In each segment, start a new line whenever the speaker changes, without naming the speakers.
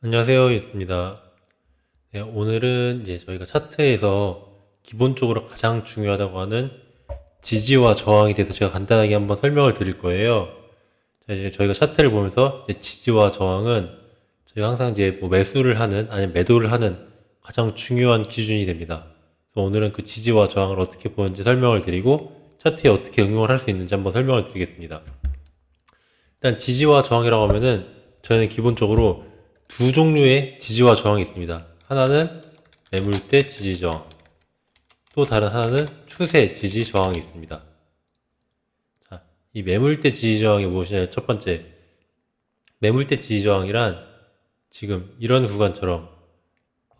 안녕하세요. 있습니다. 네, 오늘은 이제 저희가 차트에서 기본적으로 가장 중요하다고 하는 지지와 저항에 대해서 제가 간단하게 한번 설명을 드릴 거예요. 자, 이제 저희가 차트를 보면서 이제 지지와 저항은 저희가 항상 이제 뭐 매수를 하는 아니면 매도를 하는 가장 중요한 기준이 됩니다. 그래서 오늘은 그 지지와 저항을 어떻게 보는지 설명을 드리고 차트에 어떻게 응용을 할 수 있는지 한번 설명을 드리겠습니다. 일단 지지와 저항이라고 하면은 저희는 기본적으로 두 종류의 지지와 저항이 있습니다. 하나는 매물대 지지 저항, 또 다른 하나는 추세 지지 저항이 있습니다. 자, 이 매물대 지지 저항이 무엇이냐? 첫 번째, 매물대 지지 저항이란 지금 이런 구간처럼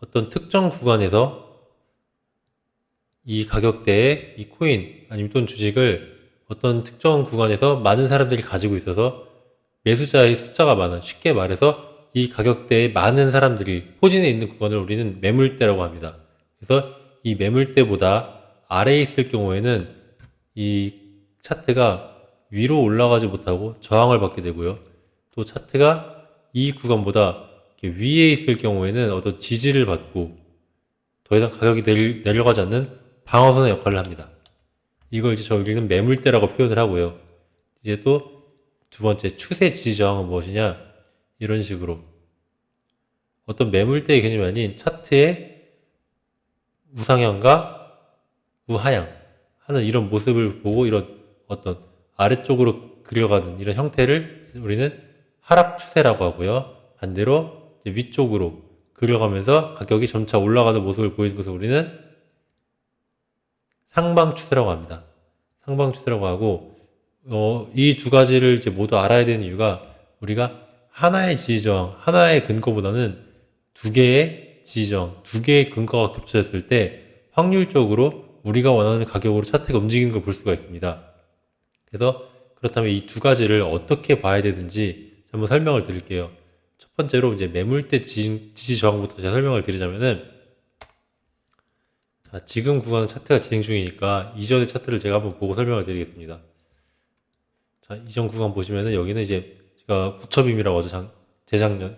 어떤 특정 구간에서 이 가격대의 이 코인 아니면 또는 주식을 어떤 특정 구간에서 많은 사람들이 가지고 있어서 매수자의 숫자가 많은, 쉽게 말해서 이 가격대에 많은 사람들이 포진해 있는 구간을 우리는 매물대라고 합니다. 그래서 이 매물대보다 아래에 있을 경우에는 이 차트가 위로 올라가지 못하고 저항을 받게 되고요. 또 차트가 이 구간보다 위에 있을 경우에는 어떤 지지를 받고 더 이상 가격이 내려가지 않는 방어선의 역할을 합니다. 이걸 이제 저희는 매물대라고 표현을 하고요. 이제 또 두 번째 추세 지지 저항은 무엇이냐? 이런 식으로 어떤 매물대의 개념이 아닌 차트의 우상향과 우하향 하는 이런 모습을 보고 이런 어떤 아래쪽으로 그려가는 이런 형태를 우리는 하락 추세라고 하고요. 반대로 위쪽으로 그려가면서 가격이 점차 올라가는 모습을 보이는 것을 우리는 상방 추세라고 합니다. 상방 추세라고 하고 이 두 가지를 이제 모두 알아야 되는 이유가 우리가 하나의 지지저항, 하나의 근거보다는 두 개의 지지저항, 두 개의 근거가 겹쳐졌을 때 확률적으로 우리가 원하는 가격으로 차트가 움직이는 걸 볼 수가 있습니다. 그래서 그렇다면 이 두 가지를 어떻게 봐야 되는지 한번 설명을 드릴게요. 첫 번째로 이제 매물대 지지저항부터 제가 설명을 드리자면은 자, 지금 구간은 차트가 진행 중이니까 이전의 차트를 제가 한번 보고 설명을 드리겠습니다. 자, 이전 구간 보시면은 여기는 이제 제가 부처빔이라고 하죠.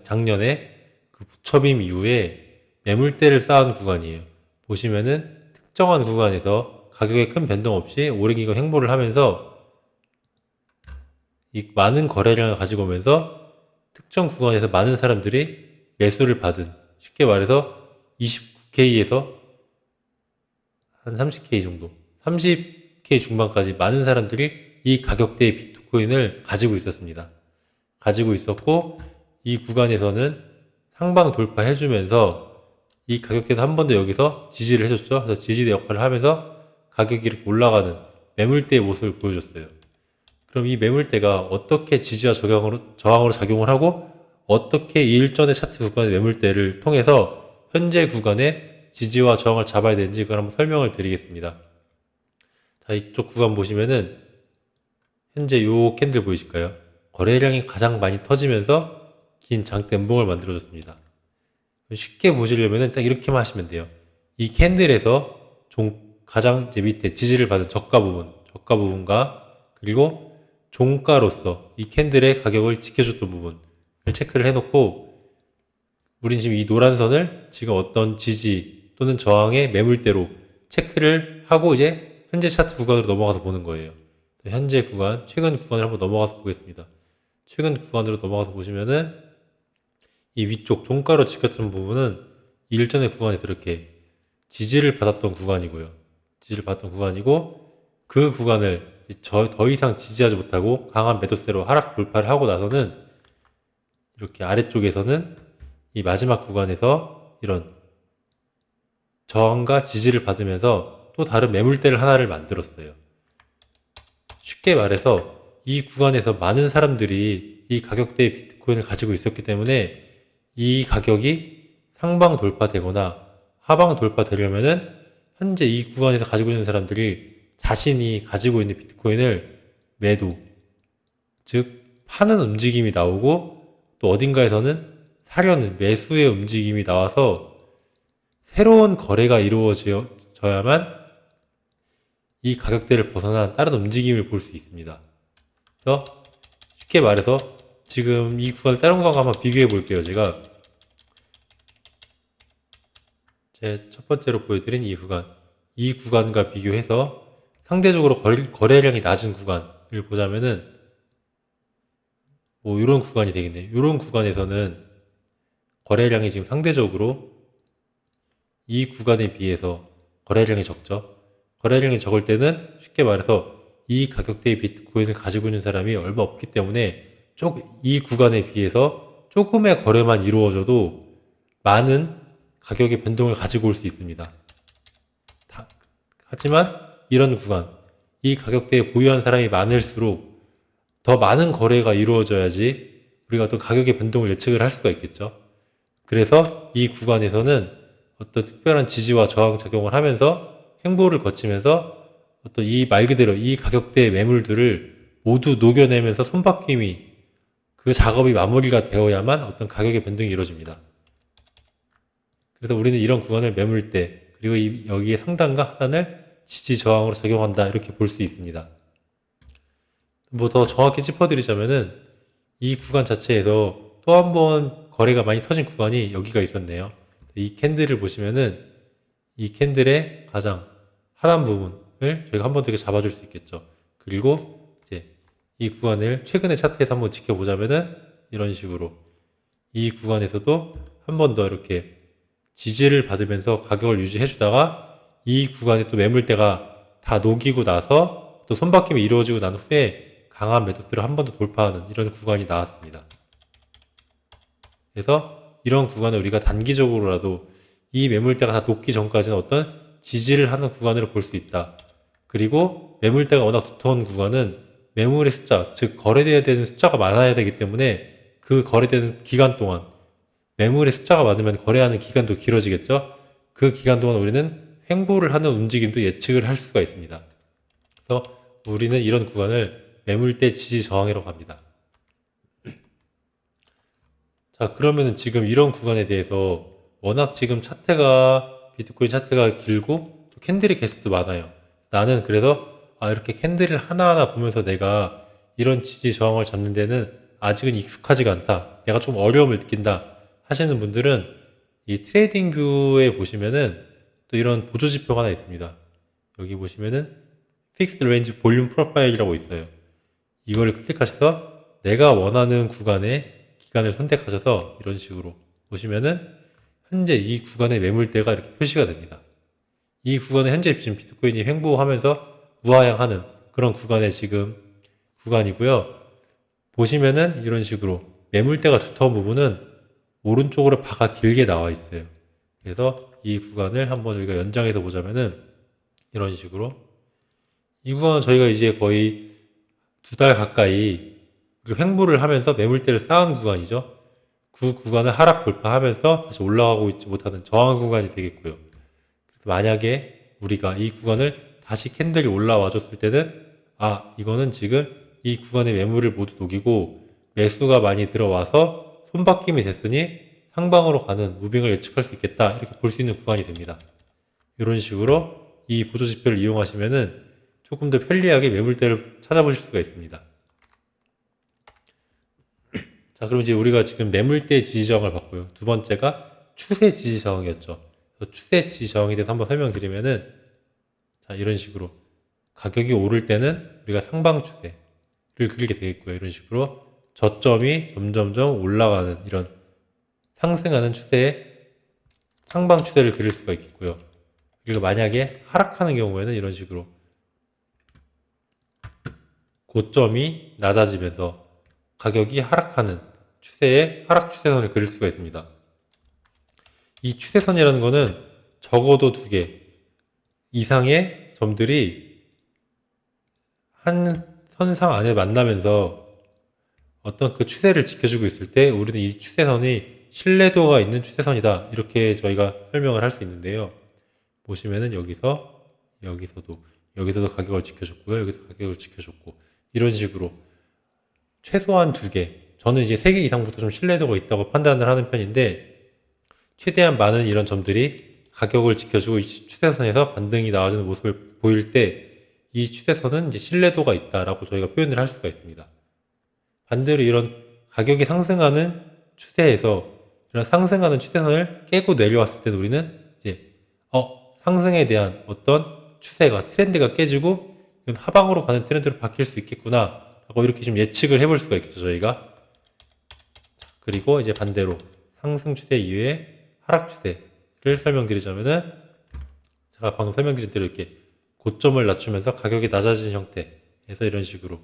작년에 그 부처빔 이후에 매물대를 쌓은 구간이에요. 보시면은 특정한 구간에서 가격에 큰 변동 없이 오랜 기간 횡보를 하면서 이 많은 거래량을 가지고 오면서 특정 구간에서 많은 사람들이 매수를 받은, 쉽게 말해서 29K에서 한 30K 정도, 30K 중반까지 많은 사람들이 이 가격대의 비트코인을 가지고 있었습니다. 가지고 있었고 이 구간에서는 상방 돌파해주면서 이 가격대에서 한 번 더 여기서 지지를 해줬죠. 그래서 지지대 역할을 하면서 가격이 이렇게 올라가는 매물대의 모습을 보여줬어요. 그럼 이 매물대가 어떻게 지지와 저항으로 작용을 하고 어떻게 이 일전의 차트 구간의 매물대를 통해서 현재 구간의 지지와 저항을 잡아야 되는지 그걸 한번 설명을 드리겠습니다. 자, 이쪽 구간 보시면은 현재 요 캔들 보이실까요? 거래량이 가장 많이 터지면서 긴 장대 음봉을 만들어줬습니다. 쉽게 보시려면 딱 이렇게만 하시면 돼요. 이 캔들에서 가장 이제 밑에 지지를 받은 저가 부분과 그리고 종가로서 이 캔들의 가격을 지켜줬던 부분을 체크를 해놓고 우린 지금 이 노란 선을 지금 어떤 지지 또는 저항의 매물대로 체크를 하고 이제 현재 차트 구간으로 넘어가서 보는 거예요. 현재 구간, 최근 구간을 한번 넘어가서 보겠습니다. 최근 구간으로 넘어가서 보시면은 이 위쪽 종가로 지켰던 부분은 일전의 구간에서 이렇게 지지를 받았던 구간이고요. 지지를 받았던 구간이고 그 구간을 더 이상 지지하지 못하고 강한 매도세로 하락 돌파를 하고 나서는 이렇게 아래쪽에서는 이 마지막 구간에서 이런 저항과 지지를 받으면서 또 다른 매물대를 하나를 만들었어요. 쉽게 말해서 이 구간에서 많은 사람들이 이 가격대의 비트코인을 가지고 있었기 때문에 이 가격이 상방 돌파되거나 하방 돌파되려면은 현재 이 구간에서 가지고 있는 사람들이 자신이 가지고 있는 비트코인을 매도, 즉 파는 움직임이 나오고 또 어딘가에서는 사려는 매수의 움직임이 나와서 새로운 거래가 이루어져야만 이 가격대를 벗어난 다른 움직임을 볼 수 있습니다. 그래서 쉽게 말해서 지금 이 구간을 다른 구간과 한번 비교해 볼게요. 제가 제 첫 번째로 보여드린 이 구간과 비교해서 상대적으로 거래량이 낮은 구간을 보자면은 뭐 이런 구간이 되겠네요. 이런 구간에서는 거래량이 지금 상대적으로 이 구간에 비해서 거래량이 적죠. 거래량이 적을 때는 쉽게 말해서 이 가격대의 비트코인을 가지고 있는 사람이 얼마 없기 때문에 이 구간에 비해서 조금의 거래만 이루어져도 많은 가격의 변동을 가지고 올 수 있습니다. 하지만 이런 구간, 이 가격대에 보유한 사람이 많을수록 더 많은 거래가 이루어져야지 우리가 어떤 가격의 변동을 예측을 할 수가 있겠죠. 그래서 이 구간에서는 어떤 특별한 지지와 저항 작용을 하면서 횡보를 거치면서 어떤 이 말 그대로 이 가격대의 매물들을 모두 녹여내면서 손바뀜이 그 작업이 마무리가 되어야만 어떤 가격의 변동이 이루어집니다. 그래서 우리는 이런 구간을 매물대 그리고 여기에 상단과 하단을 지지 저항으로 적용한다 이렇게 볼 수 있습니다. 뭐 더 정확히 짚어드리자면은 이 구간 자체에서 또 한 번 거래가 많이 터진 구간이 여기가 있었네요. 이 캔들을 보시면은 이 캔들의 가장 하단 부분을 저희가 한 번 더 이렇게 잡아줄 수 있겠죠. 그리고 이제 이 구간을 최근의 차트에서 한번 지켜보자면은 이런 식으로 이 구간에서도 한 번 더 이렇게 지지를 받으면서 가격을 유지해 주다가 이 구간에 또 매물대가 다 녹이고 나서 또 손바뀜이 이루어지고 난 후에 강한 매도대로 한 번 더 돌파하는 이런 구간이 나왔습니다. 그래서 이런 구간을 우리가 단기적으로라도 이 매물대가 다 녹기 전까지는 어떤 지지를 하는 구간으로 볼 수 있다. 그리고 매물대가 워낙 두터운 구간은 매물의 숫자, 즉 거래되어야 되는 숫자가 많아야 되기 때문에 그 거래되는 기간 동안 매물의 숫자가 많으면 거래하는 기간도 길어지겠죠. 그 기간 동안 우리는 횡보를 하는 움직임도 예측을 할 수가 있습니다. 그래서 우리는 이런 구간을 매물대 지지 저항이라고 합니다. 자, 그러면은 지금 이런 구간에 대해서 워낙 지금 비트코인 차트가 길고 또 캔들의 개수도 많아요. 나는 그래서 이렇게 캔들을 하나하나 보면서 내가 이런 지지 저항을 잡는 데는 아직은 익숙하지가 않다. 내가 좀 어려움을 느낀다. 하시는 분들은 이 트레이딩 뷰에 보시면은 또 이런 보조 지표가 하나 있습니다. 여기 보시면은 픽스드 레인지 볼륨 프로파일이라고 있어요. 이거를 클릭하셔서 내가 원하는 구간의 기간을 선택하셔서 이런 식으로 보시면은 현재 이 구간의 매물대가 이렇게 표시가 됩니다. 이 구간은 현재 지금 비트코인이 횡보하면서 우하향하는 그런 구간의 지금 구간이고요. 보시면은 이런 식으로 매물대가 두터운 부분은 오른쪽으로 바가 길게 나와 있어요. 그래서 이 구간을 한번 우리가 연장해서 보자면은 이런 식으로 이 구간은 저희가 이제 거의 2달 가까이 횡보를 하면서 매물대를 쌓은 구간이죠. 그 구간을 하락 돌파하면서 다시 올라가고 있지 못하는 저항 구간이 되겠고요. 그래서 만약에 우리가 이 구간을 다시 캔들이 올라와 줬을 때는 이거는 지금 이 구간의 매물을 모두 녹이고 매수가 많이 들어와서 손바뀜이 됐으니 상방으로 가는 무빙을 예측할 수 있겠다 이렇게 볼 수 있는 구간이 됩니다. 이런 식으로 이 보조 지표를 이용하시면은 조금 더 편리하게 매물대를 찾아보실 수가 있습니다. 자, 그럼 이제 우리가 지금 매물대 지지 저항을 봤고요. 두 번째가 추세 지지 저항이었죠. 추세 지지 저항에 대해서 한번 설명드리면은 자, 이런 식으로 가격이 오를 때는 우리가 상방 추세를 그리게 되겠고요. 이런 식으로 저점이 점점점 올라가는 이런 상승하는 추세의 상방 추세를 그릴 수가 있겠고요. 그리고 만약에 하락하는 경우에는 이런 식으로 고점이 낮아지면서 가격이 하락하는 추세의 하락 추세선을 그릴 수가 있습니다. 이 추세선이라는 거는 적어도 2개 이상의 점들이 한 선상 안에 만나면서 어떤 그 추세를 지켜주고 있을 때 우리는 이 추세선이 신뢰도가 있는 추세선이다 이렇게 저희가 설명을 할 수 있는데요. 보시면은 여기서도 가격을 지켜줬고요. 여기서 가격을 지켜줬고 이런 식으로 최소한 2개 저는 이제 3개 이상부터 좀 신뢰도가 있다고 판단을 하는 편인데 최대한 많은 이런 점들이 가격을 지켜주고 이 추세선에서 반등이 나와주는 모습을 보일 때 이 추세선은 이제 신뢰도가 있다라고 저희가 표현을 할 수가 있습니다. 반대로 이런 가격이 상승하는 추세에서 이런 상승하는 추세선을 깨고 내려왔을 때 우리는 이제 상승에 대한 어떤 추세가, 트렌드가 깨지고 이건 하방으로 가는 트렌드로 바뀔 수 있겠구나 라고 이렇게 좀 예측을 해볼 수가 있겠죠, 저희가. 그리고 이제 반대로 상승 추세 이후에 하락 추세를 설명드리자면은, 제가 방금 설명드린 대로 이렇게 고점을 낮추면서 가격이 낮아진 형태에서 이런 식으로,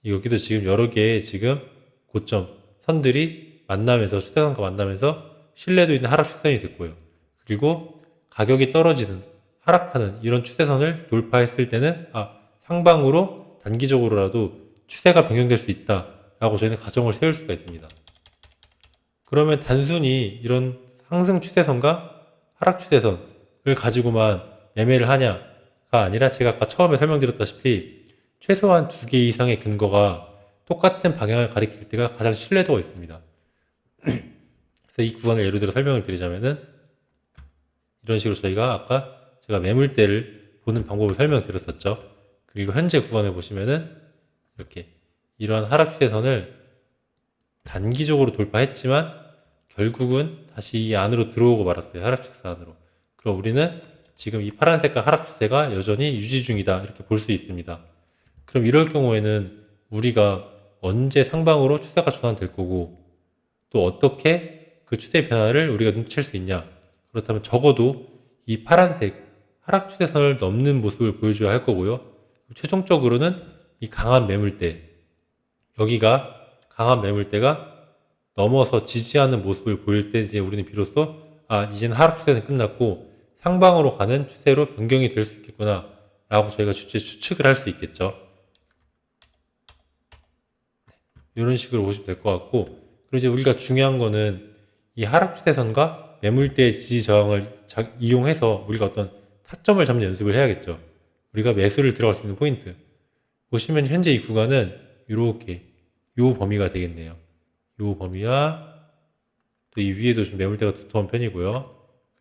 여기도 지금 여러 개의 지금 고점 선들이 만나면서, 추세선과 만나면서 신뢰도 있는 하락 추세선이 됐고요. 그리고 가격이 떨어지는, 하락하는 이런 추세선을 돌파했을 때는 상방으로 단기적으로라도 추세가 변경될 수 있다 라고 저희는 가정을 세울 수가 있습니다. 그러면 단순히 이런 상승 추세선과 하락 추세선을 가지고만 매매를 하냐가 아니라, 제가 아까 처음에 설명드렸다시피 최소한 2개 이상의 근거가 똑같은 방향을 가리킬 때가 가장 신뢰도가 있습니다. 그래서 이 구간을 예를 들어 설명을 드리자면은, 이런 식으로 저희가 아까 제가 매물대를 보는 방법을 설명드렸었죠. 그리고 현재 구간을 보시면은 이렇게 이러한 하락 추세선을 단기적으로 돌파했지만 결국은 다시 이 안으로 들어오고 말았어요. 하락 추세 안으로. 그럼 우리는 지금 이 파란 색깔 하락 추세가 여전히 유지 중이다 이렇게 볼 수 있습니다. 그럼 이럴 경우에는 우리가 언제 상방으로 추세가 전환될 거고, 또 어떻게 그 추세 변화를 우리가 눈칠 수 있냐. 그렇다면 적어도 이 파란색 하락 추세선을 넘는 모습을 보여줘야 할 거고요. 최종적으로는 이 강한 매물대, 여기가 강한 매물대가 넘어서 지지하는 모습을 보일 때 이제 우리는 비로소 이제는 하락 추세는 끝났고 상방으로 가는 추세로 변경이 될 수 있겠구나 라고 저희가 추측을 할 수 있겠죠. 이런 식으로 보시면 될 것 같고, 그리고 이제 우리가 중요한 거는 이 하락 추세선과 매물대의 지지 저항을 이용해서 우리가 어떤 타점을 잡는 연습을 해야겠죠. 우리가 매수를 들어갈 수 있는 포인트 보시면 현재 이 구간은 이렇게 요 범위가 되겠네요. 요 범위와 또 이 위에도 좀 매물대가 두터운 편이고요.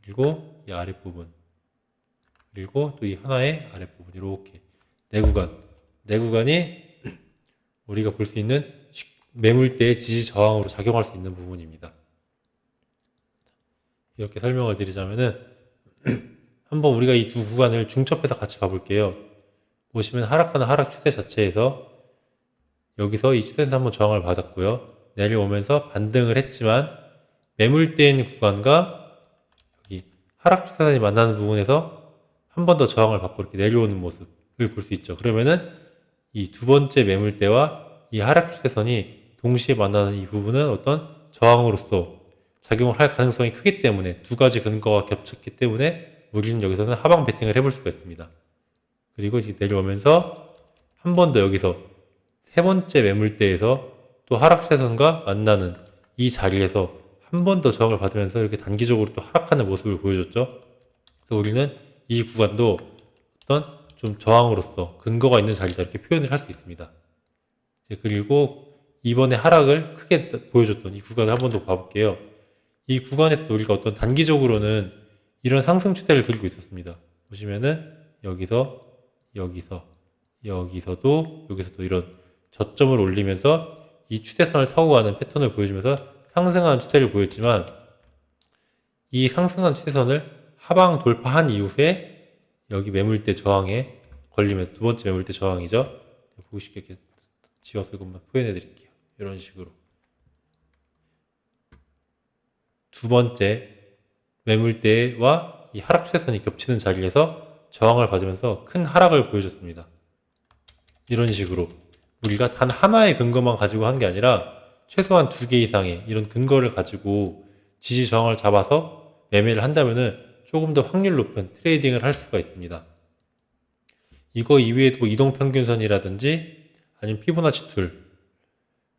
그리고 이 아랫부분, 그리고 또 이 하나의 아랫부분, 이렇게 네 구간이 우리가 볼 수 있는 매물대의 지지 저항으로 작용할 수 있는 부분입니다. 이렇게 설명을 드리자면은 한번 우리가 이 두 구간을 중첩해서 같이 봐볼게요. 보시면 하락하는 하락 추세 자체에서 여기서 이 추세에서 한번 저항을 받았고요. 내려오면서 반등을 했지만 매물대인 구간과 여기 하락 추세선이 만나는 부분에서 한 번 더 저항을 받고 이렇게 내려오는 모습을 볼 수 있죠. 그러면은 이 두 번째 매물대와 이 하락 추세선이 동시에 만나는 이 부분은 어떤 저항으로서 작용을 할 가능성이 크기 때문에, 두 가지 근거가 겹쳤기 때문에 우리는 여기서는 하방 베팅을 해볼 수가 있습니다. 그리고 이제 내려오면서 한 번 더 여기서 세 번째 매물대에서 또 하락 추세선과 만나는 이 자리에서 한 번 더 저항을 받으면서 이렇게 단기적으로 또 하락하는 모습을 보여줬죠. 그래서 우리는 이 구간도 어떤 좀 저항으로서 근거가 있는 자리다 이렇게 표현을 할 수 있습니다. 그리고 이번에 하락을 크게 보여줬던 이 구간을 한 번 더 봐볼게요. 이 구간에서도 우리가 어떤 단기적으로는 이런 상승 추세를 그리고 있었습니다. 보시면은 여기서 여기서도 이런 저점을 올리면서 이 추세선을 타고 가는 패턴을 보여주면서 상승하는 추세를 보였지만, 이 상승한 추세선을 하방 돌파한 이후에 여기 매물대 저항에 걸리면서, 두 번째 매물대 저항이죠. 보기 쉽게 이렇게 지워서 이것만 표현해 드릴게요. 이런 식으로 두 번째 매물대와 이 하락 추세선이 겹치는 자리에서 저항을 받으면서 큰 하락을 보여줬습니다. 이런 식으로 우리가 단 하나의 근거만 가지고 한 게 아니라 최소한 2개 이상의 이런 근거를 가지고 지지 저항을 잡아서 매매를 한다면은 조금 더 확률 높은 트레이딩을 할 수가 있습니다. 이거 이외에도 뭐 이동평균선이라든지 아니면 피보나치 툴,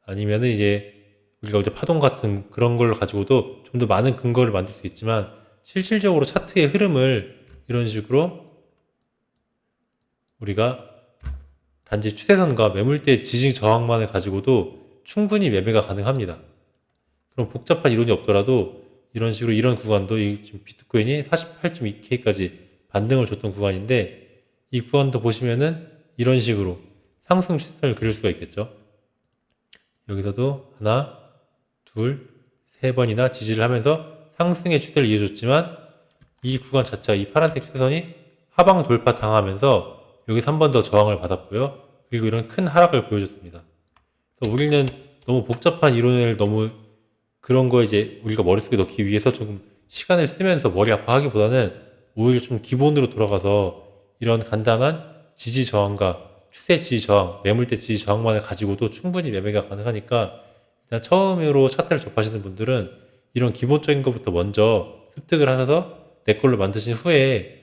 아니면은 이제 우리가 이제 파동 같은 그런 걸 가지고도 좀 더 많은 근거를 만들 수 있지만, 실질적으로 차트의 흐름을 이런 식으로 우리가 단지 추세선과 매물대 지지 저항만을 가지고도 충분히 매매가 가능합니다. 그럼 복잡한 이론이 없더라도 이런 식으로 이런 구간도 지금 비트코인이 48.2K까지 반등을 줬던 구간인데, 이 구간도 보시면은 이런 식으로 상승 추세선을 그릴 수가 있겠죠. 여기서도 하나, 둘, 세 번이나 지지를 하면서 상승의 추세를 이어줬지만 이 구간 자체가 이 파란색 추세선이 하방 돌파 당하면서 여기서 한 번 더 저항을 받았고요. 그리고 이런 큰 하락을 보여줬습니다. 그래서 우리는 너무 복잡한 이론을 너무 그런 거 이제 우리가 머릿속에 넣기 위해서 조금 시간을 쓰면서 머리 아파하기보다는 오히려 좀 기본으로 돌아가서 이런 간단한 지지 저항과 추세 지지 저항, 매물대 지지 저항만을 가지고도 충분히 매매가 가능하니까 일단 처음으로 차트를 접하시는 분들은 이런 기본적인 것부터 먼저 습득을 하셔서 내 걸로 만드신 후에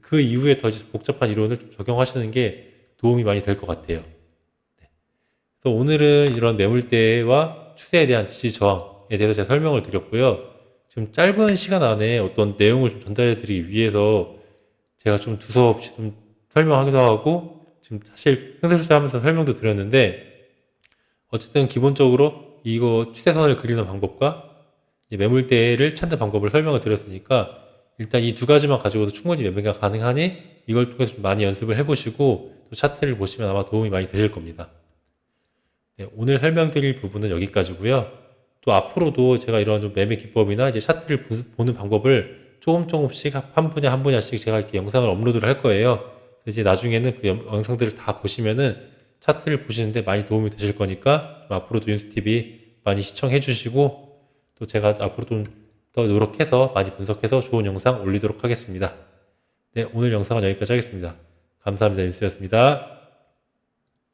그 이후에 더 이제 복잡한 이론을 좀 적용하시는 게 도움이 많이 될 것 같아요. 그래서 오늘은 이런 매물대와 추세에 대한 지지 저항에 대해서 제가 설명을 드렸고요. 지금 짧은 시간 안에 어떤 내용을 좀 전달해 드리기 위해서 제가 좀 두서없이 좀 설명하기도 하고 지금 사실 횡설수설 하면서 설명도 드렸는데 어쨌든 기본적으로 이거 추세선을 그리는 방법과 이제 매물대를 찾는 방법을 설명을 드렸으니까 일단 이 두 가지만 가지고도 충분히 매매가 가능하니 이걸 통해서 좀 많이 연습을 해보시고 또 차트를 보시면 아마 도움이 많이 되실 겁니다. 네, 오늘 설명드릴 부분은 여기까지고요. 또 앞으로도 제가 이런 좀 매매 기법이나 이제 차트를 보는 방법을 조금씩 한 분야 한 분야씩 제가 이렇게 영상을 업로드를 할 거예요. 그래서 이제 나중에는 그 영상들을 다 보시면은 차트를 보시는데 많이 도움이 되실 거니까 앞으로도 윤스TV 많이 시청해 주시고 또 제가 앞으로 좀 더 노력해서 많이 분석해서 좋은 영상 올리도록 하겠습니다. 네, 오늘 영상은 여기까지 하겠습니다. 감사합니다. 윤스였습니다.